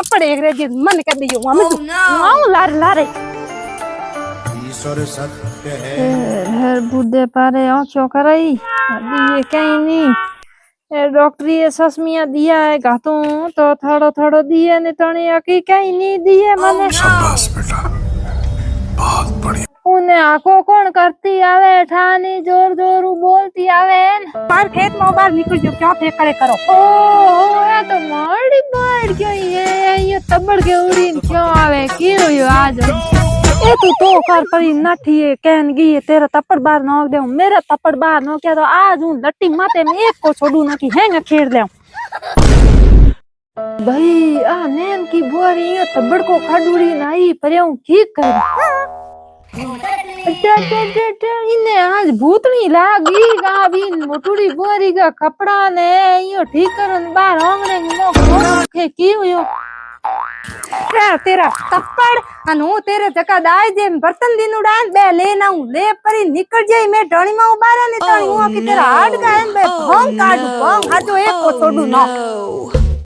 थप्पड़ एक रे जी मन कर दियो हम आओ लारे ईश्वर सत्य है हर बुद्धे पारे आँखों कराई ये कहीं नहीं डॉक्टरी ससमिया दिया है घातों तो थोड़ो थोड़ो दिए ने तने अकी कहीं नहीं दिए मने शाबाश बेटा बहुत बढ़िया उन्हें आंखों कौन करती आवे ठानी जोर जोर बोलती आवे बाहर खेत में बाहर निकल जो क्या थे करे करो ओ ये तो माड़ी बाढ़ क्यों ये तबड़ के उड़ी क्यों आवे क्यों यो आज ए तू कर परी नाठी है कहन गई है तेरा तपड़ बाहर नोक दे मेरा तपड़ बाहर नोक क्या तो आज हूं लट्टी माथे में एक को छोड़ू ना कि हैंगा खेड़ ले भाई आ नेम की बुआरी ये तबड़ को खडूड़ी नाई परयाऊ ठीक कर इने आज भूतनी लागी गावी मोटुड़ी बुआरी का कपड़ा ने यो ठीक करन बाहर आंगणे में खोल के की हुयो तेरा तप्पड़ अनु तेरे जका दाई जे बर्तन दिन उड़ान बे लेना हूं ले परी निकल जाई मैं ढणी में उबारा ने तणी हूं कि तेरा हाड का बे भंग काडू भंग आ जो एक को छोड़ू ना